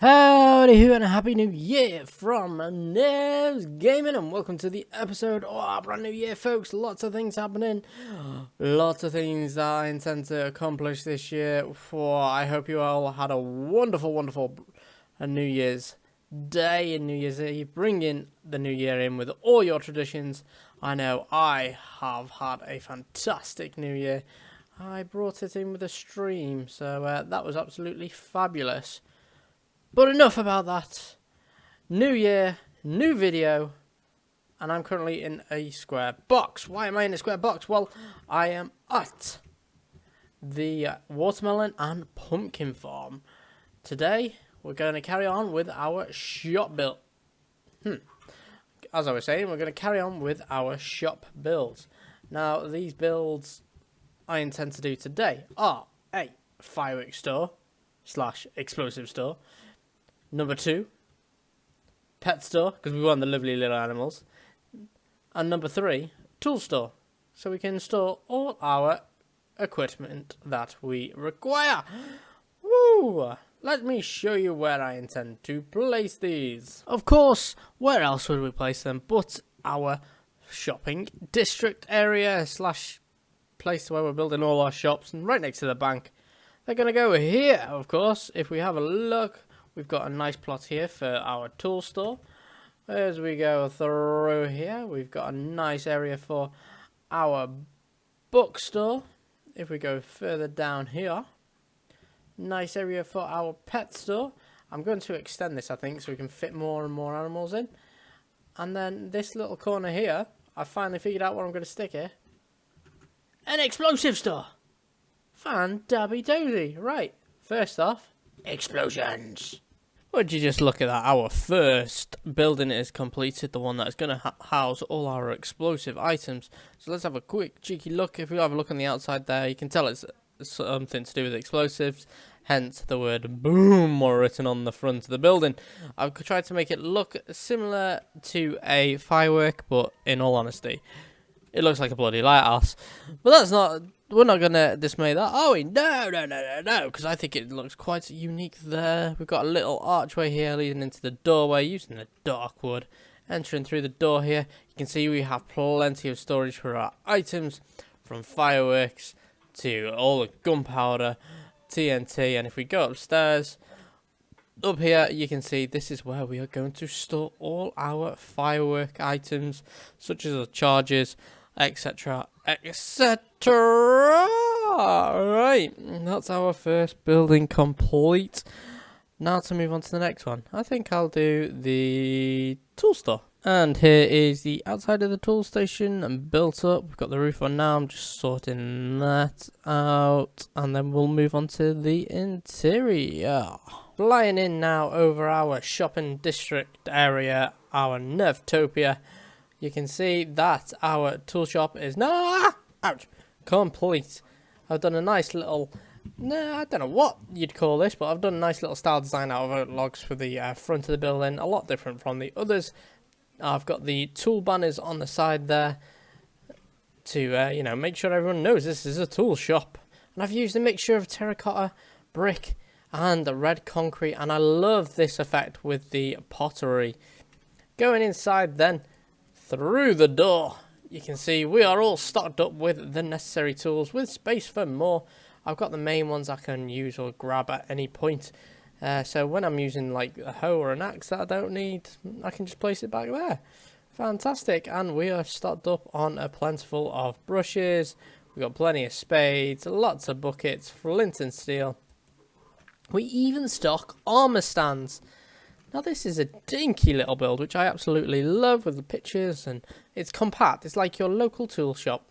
Howdy ho and a happy new year from NEVZGAMING, and welcome to the episode. Brand new year, folks. Lots of things happening. Lots of things that I intend to accomplish this year. I hope you all had a wonderful New Year's Day and New Year's Eve. Bringing the new year in with all your traditions. I know I have had a fantastic new year. I brought it in with a stream, so that was absolutely fabulous. But enough about that. New year, new video, and I'm currently in a square box. Why am I in a square box? Well, I am at the watermelon and pumpkin farm. Today, we're going to carry on with our shop build. As I was saying, we're going to carry on with our shop builds. Now, these builds I intend to do today are a fireworks store / explosive store. Number 2, pet store, because we want the lovely little animals. And number 3, tool store, so we can store all our equipment that we require. Woo! Let me show you where I intend to place these. Of course, where else would we place them but our shopping district area / place where we're building all our shops, and right next to the bank. They're going to go here, of course. If we have a look, we've got a nice plot here for our tool store. As we go through here, we've got a nice area for our bookstore. If we go further down here, nice area for our pet store. I'm going to extend this, I think, so we can fit more and more animals in. And then this little corner here, I finally figured out what I'm going to stick here. An explosive store. Fan-dabby-dozy. Right, first off, explosions. Would you just look at that? Our first building is completed, the one that is going to house all our explosive items. So let's have a quick cheeky look. If we have a look on the outside there, you can tell it's something to do with explosives, hence the word boom written on the front of the building. I've tried to make it look similar to a firework, but in all honesty, it looks like a bloody lighthouse. But that's not... We're not going to dismay that, are we? No, because I think it looks quite unique there. We've got a little archway here leading into the doorway using the dark wood. Entering through the door here, you can see we have plenty of storage for our items, from fireworks to all the gunpowder, TNT, and if we go upstairs, up here you can see this is where we are going to store all our firework items, such as the charges, etc, etc. Right, that's our first building complete. Now to move on to the next one. I think I'll do the tool store. And here is the outside of the tool station and built up. We've got the roof on now. I'm just sorting that out, and then we'll move on to the interior. Flying in now over our shopping district area, our Nevtopia. You can see that our tool shop is now complete. I've done a nice little, I don't know what you'd call this, but I've done a nice little style design out of oak logs for the front of the building, a lot different from the others. I've got the tool banners on the side there to, make sure everyone knows this is a tool shop. And I've used a mixture of terracotta, brick, and red concrete, and I love this effect with the pottery. Going inside then, through the door, you can see we are all stocked up with the necessary tools, with space for more. I've got the main ones I can use or grab at any point. So when I'm using like a hoe or an axe that I don't need, I can just place it back there. Fantastic. And we are stocked up on a plentiful of brushes. We've got plenty of spades, lots of buckets, flint and steel. We even stock armor stands. Now this is a dinky little build, which I absolutely love, with the pictures, and it's compact. It's like your local tool shop.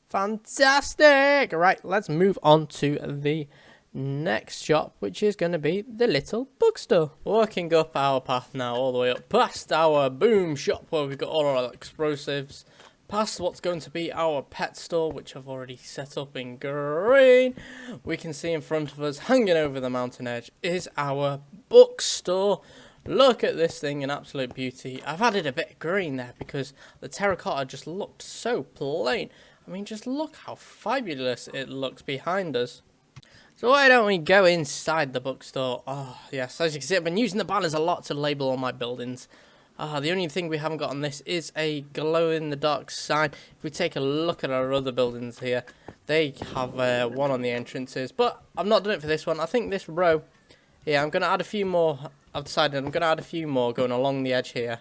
Fantastic! Right, let's move on to the next shop, which is going to be the little bookstore. Working up our path now, all the way up past our boom shop, where we've got all our explosives, past what's going to be our pet store, which I've already set up in green. We can see in front of us, hanging over the mountain edge, is our bookstore. Look at this thing in absolute beauty. I've added a bit of green there because the terracotta just looked so plain. I mean, just look how fabulous it looks behind us. So why don't we go inside the bookstore? Oh, yes, as you can see, I've been using the banners a lot to label all my buildings. The only thing we haven't got on this is a glow-in-the-dark sign. If we take a look at our other buildings here, they have one on the entrances. But I've not done it for this one. I think this row here, I'm going to add a few more. I've decided I'm going to add a few more going along the edge here.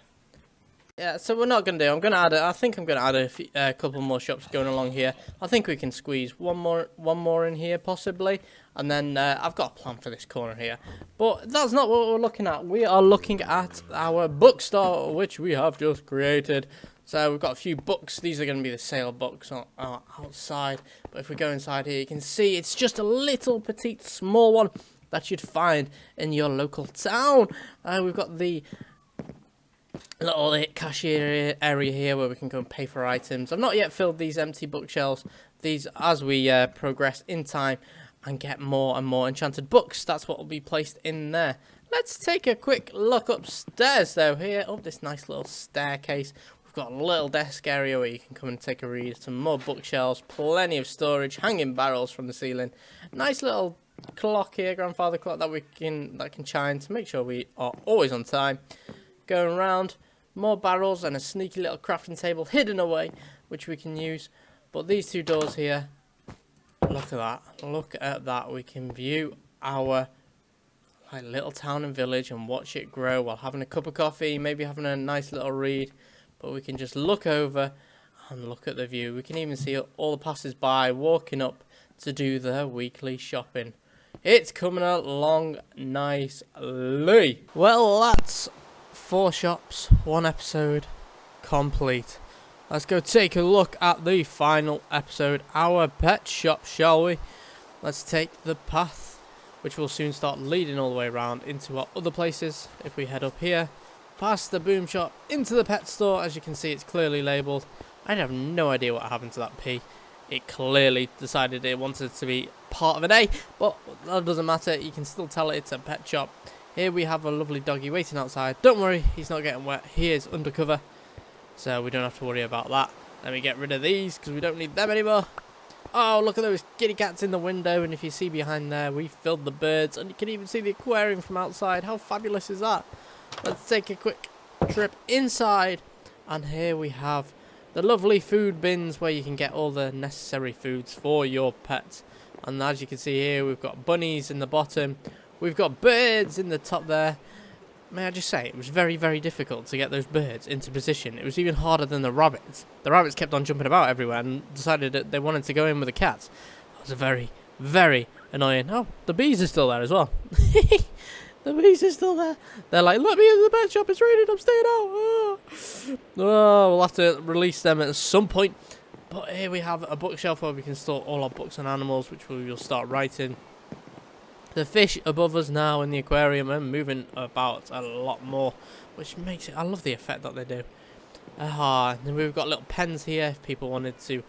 Yeah, so we're not going to do. I think I'm going to add a couple more shops going along here. I think we can squeeze one more in here possibly, and then I've got a plan for this corner here. But that's not what we're looking at. We are looking at our bookstore, which we have just created. So we've got a few books. These are going to be the sale books outside. But if we go inside here, you can see it's just a little petite small one that you'd find in your local town. We've got the little cashier area here where we can go and pay for items. I've not yet filled these empty bookshelves. These, as we progress in time and get more and more enchanted books, that's what will be placed in there. Let's take a quick look upstairs though. Here, up this nice little staircase, we've got a little desk area where you can come and take a read. Some more bookshelves, plenty of storage, hanging barrels from the ceiling. Nice little clock here, grandfather clock that can chime to make sure we are always on time. Going around, more barrels and a sneaky little crafting table hidden away, which we can use. But these two doors here, look at that. We can view our little town and village and watch it grow while having a cup of coffee, maybe having a nice little read. But we can just look over and look at the view. We can even see all the passers-by walking up to do their weekly shopping. It's coming along nicely. Well, that's 4 shops, 1 episode complete. Let's go take a look at the final episode, our pet shop, shall we? Let's take the path, which will soon start leading all the way around into our other places. If we head up here, past the boom shop, into the pet store. As you can see, it's clearly labelled. I have no idea what happened to that P. It clearly decided it wanted to be part of an A, but that doesn't matter. You can still tell it's a pet shop. Here we have a lovely doggy waiting outside. Don't worry, he's not getting wet. He is undercover, so we don't have to worry about that. Let me get rid of these because we don't need them anymore. Oh, look at those kitty cats in the window, and if you see behind there, we filled the birds, and you can even see the aquarium from outside. How fabulous is that? Let's take a quick trip inside, and here we have the lovely food bins where you can get all the necessary foods for your pet. And as you can see here, we've got bunnies in the bottom. We've got birds in the top there. May I just say, it was very, very difficult to get those birds into position. It was even harder than the rabbits. The rabbits kept on jumping about everywhere and decided that they wanted to go in with the cats. That was very, very annoying. Oh, the bees are still there as well. The bees are still there. They're like, let me in the pet shop, it's raining, I'm staying out. Oh, we'll have to release them at some point. But here we have a bookshelf where we can store all our books on animals, which we will start writing. The fish above us now in the aquarium are moving about a lot more, which makes it, I love the effect that they do. And then we've got little pens here if people wanted to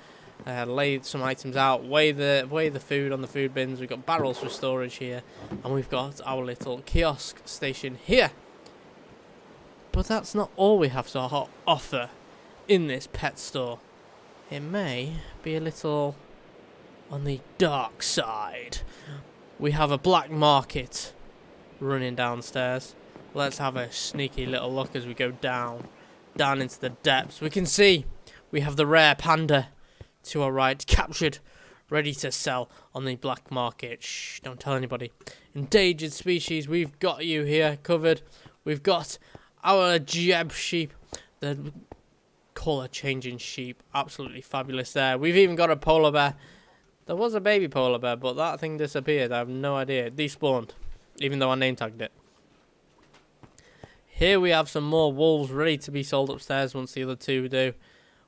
lay some items out, weigh the food on the food bins. We've got barrels for storage here, and we've got our little kiosk station here. But that's not all we have to offer in this pet store. It may be a little on the dark side. We have a black market running downstairs. Let's have a sneaky little look as we go down into the depths. We can see we have the rare panda to our right, captured, ready to sell on the black market. Shh, don't tell anybody. Endangered species, we've got you here covered. We've got our Jeb sheep, the colour changing sheep, absolutely fabulous there. We've even got a polar bear. There was a baby polar bear, but that thing disappeared. I have no idea. It despawned, even though I name tagged it. Here we have some more wolves ready to be sold upstairs once the other two do.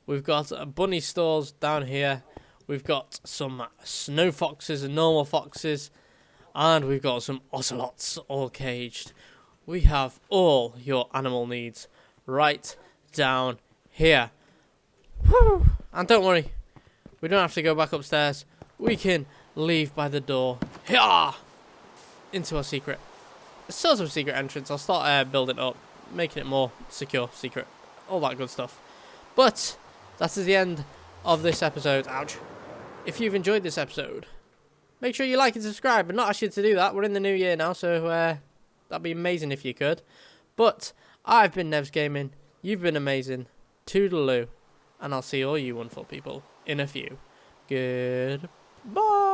We've got bunny stores down here. We've got some snow foxes and normal foxes. And we've got some ocelots all caged. We have all your animal needs right down here. Woo! And don't worry, we don't have to go back upstairs. We can leave by the door here into our secret, sort of secret entrance. I'll start building it up, making it more secure, secret, all that good stuff. But that is the end of this episode. Ouch. If you've enjoyed this episode, Make sure you like and subscribe. I've not asked you to do that. We're in the new year now, so that'd be amazing if you could. But I've been NEVZGAMING. You've been amazing. Toodaloo. And I'll see all you wonderful people in a few. Goodbye.